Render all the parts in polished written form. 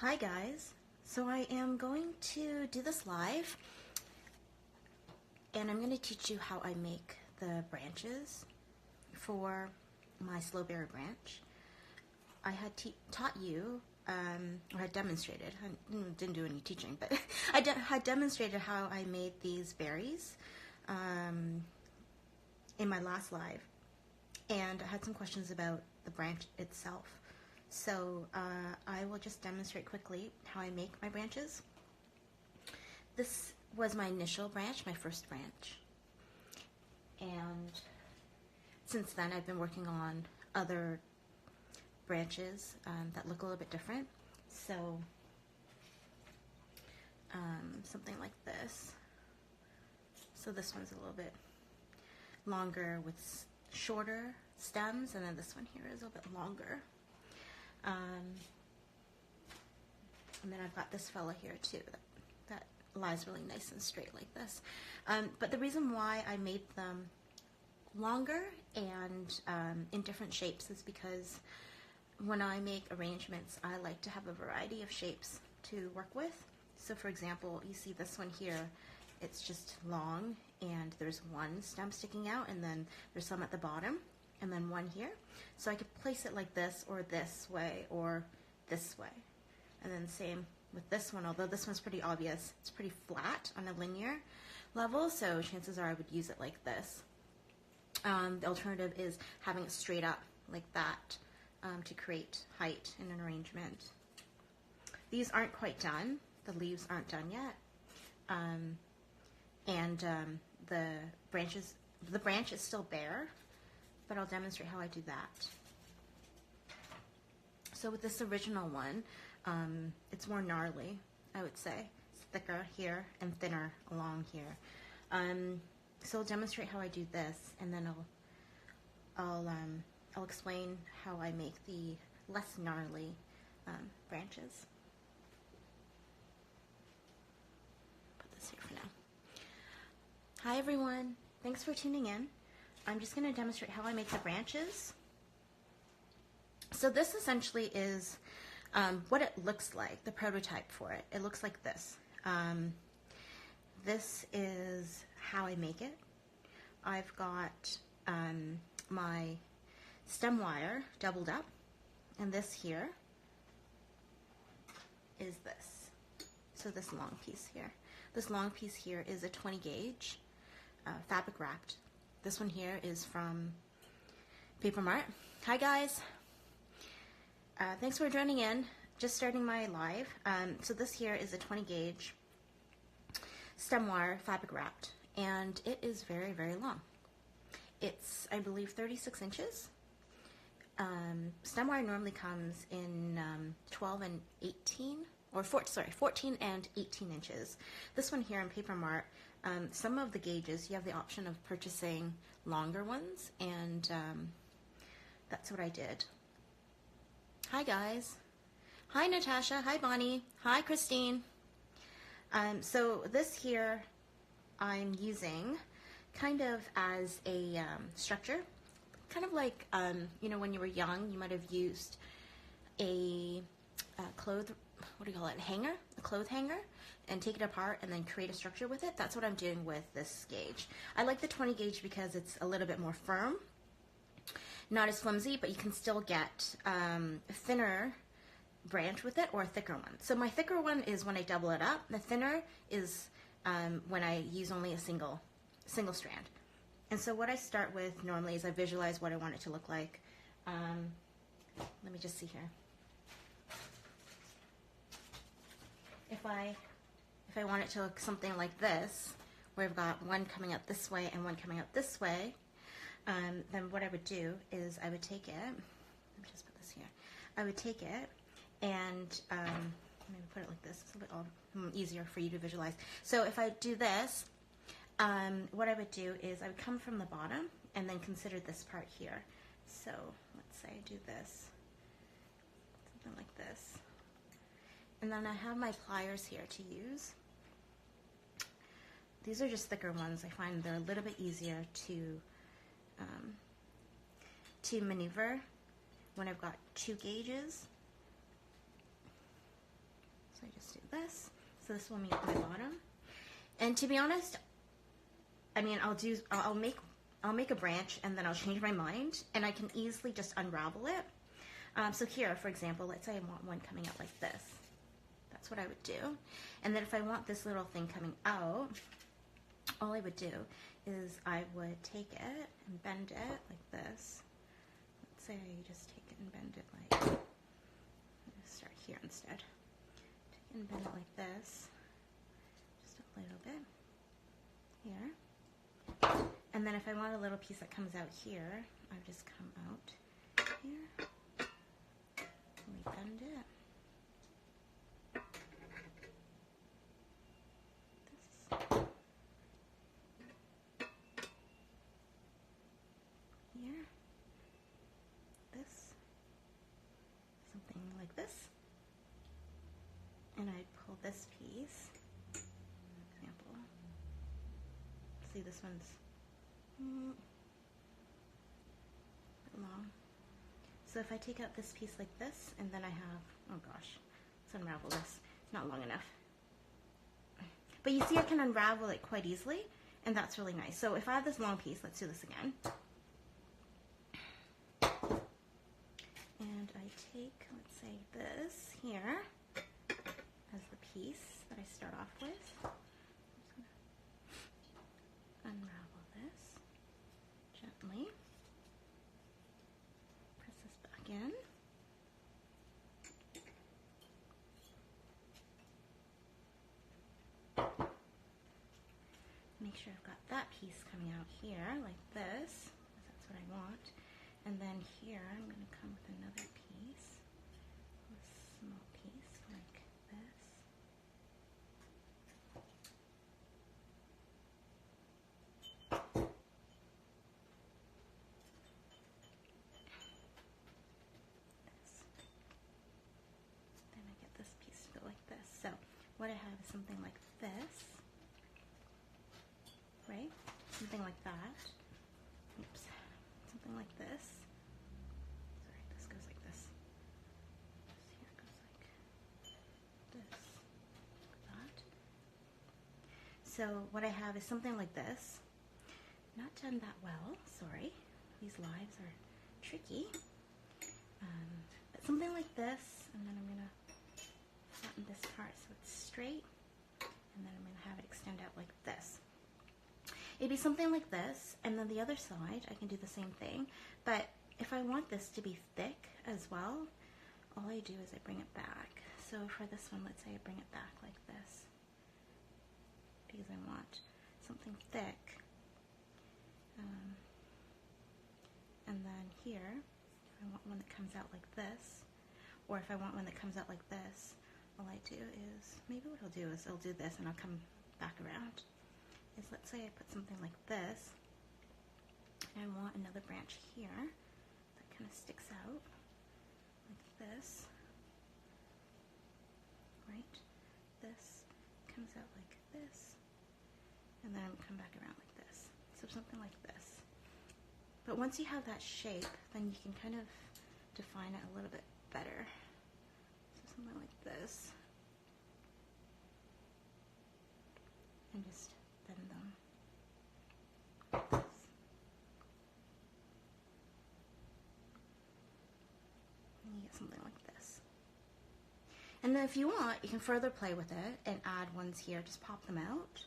Hi guys, so I am going to do this live and I'm going to teach you how I make the branches for my slowberry branch. I had taught you, or had demonstrated, I didn't do any teaching, but I had demonstrated how I made these berries in my last live, and I had some questions about the branch itself. So I will just demonstrate quickly how I make my branches. This was my initial branch, my first branch. And since then I've been working on other branches that look a little bit different. So something like this. So this one's a little bit longer with shorter stems, and then this one here is a little bit longer. And then I've got this fella here too that lies really nice and straight like this. But the reason why I made them longer and in different shapes is because when I make arrangements, I like to have a variety of shapes to work with. So for example, you see this one here, it's just long and there's one stem sticking out, and then there's some at the bottom, and then one here. So I could place it like this, or this way, or this way. And then same with this one, although this one's pretty obvious. It's pretty flat on a linear level, so chances are I would use it like this. The alternative is having it straight up like that to create height in an arrangement. These aren't quite done. The leaves aren't done yet. The branch is still bare, but I'll demonstrate how I do that. So with this original one, it's more gnarly, I would say. It's thicker here and thinner along here. So I'll demonstrate how I do this, and then I'll explain how I make the less gnarly branches. Put this here for now. Hi everyone, thanks for tuning in. I'm just going to demonstrate how I make the branches. So this essentially is what it looks like, the prototype for it. It looks like this. This is how I make it. I've got my stem wire doubled up, and this here is this. So this long piece here. This long piece here is a 20 gauge fabric wrapped. This one here is from Papermart. Hi guys. Thanks for joining in. Just starting my live. So this here is a 20 gauge stem wire fabric wrapped, and it is very, very long. It's, I believe, 36 inches. Stem wire normally comes in 12 and 18, or 14 and 18 inches. This one here in Papermart, some of the gauges, you have the option of purchasing longer ones, and that's what I did. Hi guys. Hi Natasha. Hi Bonnie. Hi Christine. So this here I'm using kind of as a structure, kind of like you know, when you were young you might have used a cloth hanger, and take it apart and then create a structure with it. That's what I'm doing with this gauge. I like the 20 gauge because it's a little bit more firm, not as flimsy, but you can still get a thinner branch with it or a thicker one. So my thicker one is when I double it up. The thinner is when I use only a single strand. And so what I start with normally is I visualize what I want it to look like. Let me just see here. If I want it to look something like this, where I've got one coming out this way and one coming out this way, then what I would do is I would take it, let me just put this here, I would take it and maybe put it like this, it's a bit easier for you to visualize. So if I do this, what I would do is I would come from the bottom and then consider this part here. So let's say I do this, something like this. And then I have my pliers here to use. These are just thicker ones. I find they're a little bit easier to maneuver when I've got two gauges. this. So this will make my bottom. And to be honest, I mean, I'll make a branch and then I'll change my mind and I can easily just unravel it. So here, for example, let's say I want one coming out like this. That's what I would do. And then if I want this little thing coming out, all I would do is I would take it and bend it like this. Let's say I just take it and bend it like, I'm gonna start here instead. Take it and bend it like this, just a little bit here. And then if I want a little piece that comes out here, I would just come out here, and we bend it. Something like this, and I'd pull this piece, example, see this one's a bit long, so if I take out this piece like this, and then I have, oh gosh, let's unravel this, it's not long enough, but you see I can unravel it quite easily, and that's really nice. So if I have this long piece, let's do this again. And I take, let's say, this here as the piece that I start off with. I'm just going to unravel this gently. Press this back in. Make sure I've got that piece coming out here like this, because that's what I want. And then here I'm going to come with another piece, a small piece like this. Then I get this piece to go like this. So what I have is something like this, right? Something like that. Oops. Something like this. Sorry, this goes like this. Here it goes like this. Like that. So what I have is something like this. Not done that well, sorry. These lives are tricky. But something like this, and then I'm going to flatten this part so it's straight. And then I'm going to have it extend out like this. It'd be something like this, and then the other side, I can do the same thing, but if I want this to be thick as well, all I do is I bring it back. So for this one, let's say I bring it back like this, because I want something thick. And then here, if I want one that comes out like this, or if I want one that comes out like this, all I do is, maybe what I'll do is I'll do this and I'll come back around. Is let's say I put something like this, and I want another branch here that kind of sticks out like this, right? This comes out like this, and then I'm come back around like this. So something like this. But once you have that shape, then you can kind of define it a little bit better. So something like this, and just bend them. And you get something like this. And then if you want, you can further play with it and add ones here, just pop them out.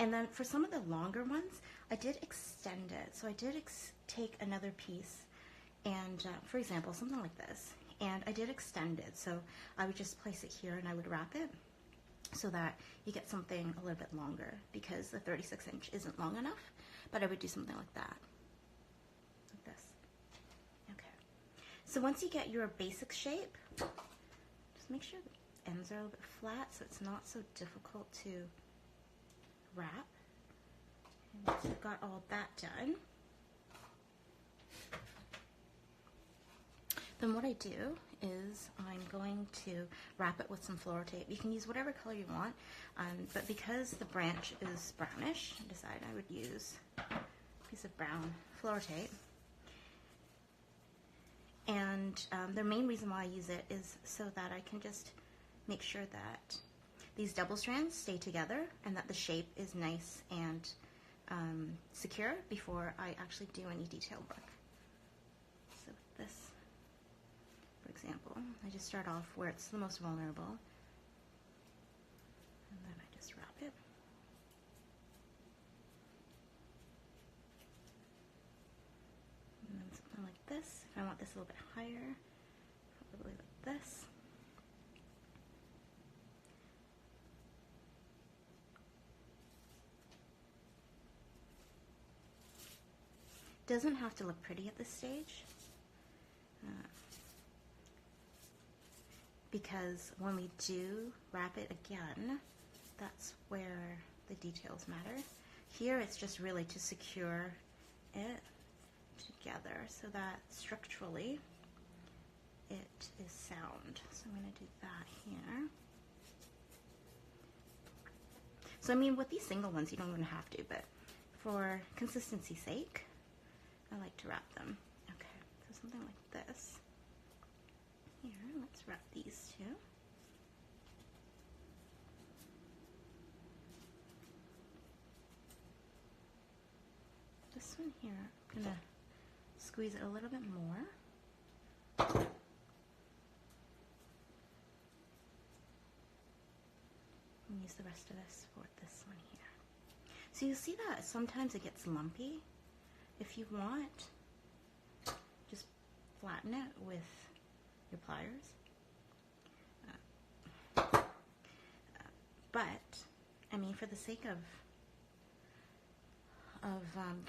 And then for some of the longer ones, I did extend it. So I did take another piece and, for example, something like this. And I did extend it. So I would just place it here and I would wrap it, so that you get something a little bit longer, because the 36-inch isn't long enough, but I would do something like that, like this. Okay, so once you get your basic shape, just make sure the ends are a little bit flat so it's not so difficult to wrap. And once you've got all that done, then what I do is I'm going to wrap it with some floral tape. You can use whatever color you want, but because the branch is brownish, I decided I would use a piece of brown floral tape. And the main reason why I use it is so that I can just make sure that these double strands stay together and that the shape is nice and secure before I actually do any detail work. So with this, for example, I just start off where it's the most vulnerable, and then I just wrap it. And then something like this. If I want this a little bit higher, probably like this. Doesn't have to look pretty at this stage, because when we do wrap it again, that's where the details matter. Here it's just really to secure it together so that structurally it is sound. So I'm going to do that here. So I mean, with these single ones you don't even have to, but for consistency's sake, I like to wrap them. Okay, so something like this. Here, let's wrap these two. This one here, I'm gonna squeeze it a little bit more. And use the rest of this for this one here. So you see that sometimes it gets lumpy. If you want, just flatten it with your pliers. But, I mean, for the sake of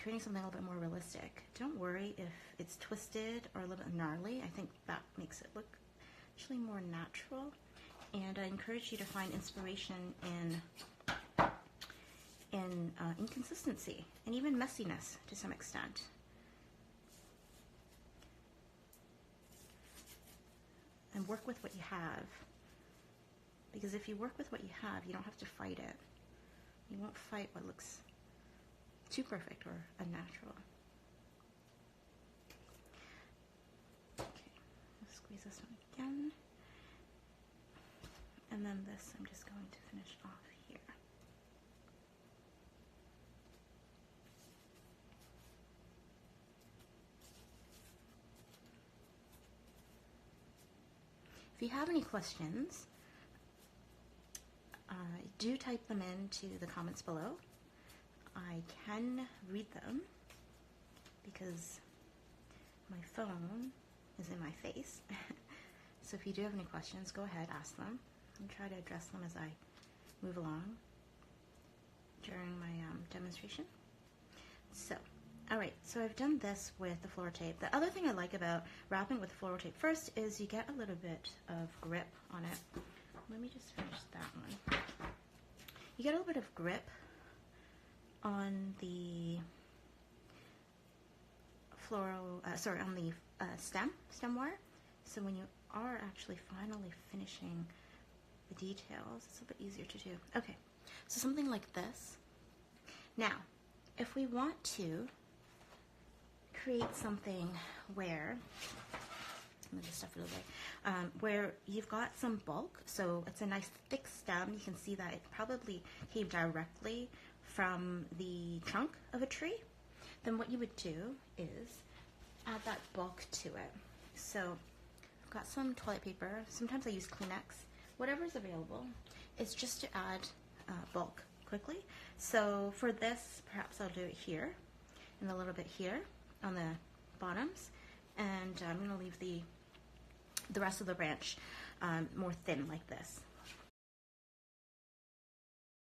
creating something a little bit more realistic, don't worry if it's twisted or a little bit gnarly. I think that makes it look actually more natural. And I encourage you to find inspiration in inconsistency and even messiness to some extent. And work with what you have. Because if you work with what you have, you don't have to fight it. You won't fight what looks too perfect or unnatural. Okay, let's squeeze this one again. And then this I'm just going to finish off here. If you have any questions, do type them into the comments below. I can read them because my phone is in my face. So if you do have any questions, go ahead, ask them, and try to address them as I move along during my demonstration. So, alright, so I've done this with the floral tape. The other thing I like about wrapping with the floral tape first is you get a little bit of grip on it. Let me just finish that one. You get a little bit of grip on the floral, on the stem wire. So when you are actually finally finishing the details, it's a bit easier to do. Okay, so something like this. Now, if we want to create something where, let me just stuff it away, where you've got some bulk, so it's a nice thick stem. You can see that it probably came directly from the trunk of a tree. Then what you would do is add that bulk to it. So I've got some toilet paper. Sometimes I use Kleenex. Whatever's available. It's just to add bulk quickly. So for this, perhaps I'll do it here and a little bit here on the bottoms, and I'm going to leave the rest of the branch more thin like this.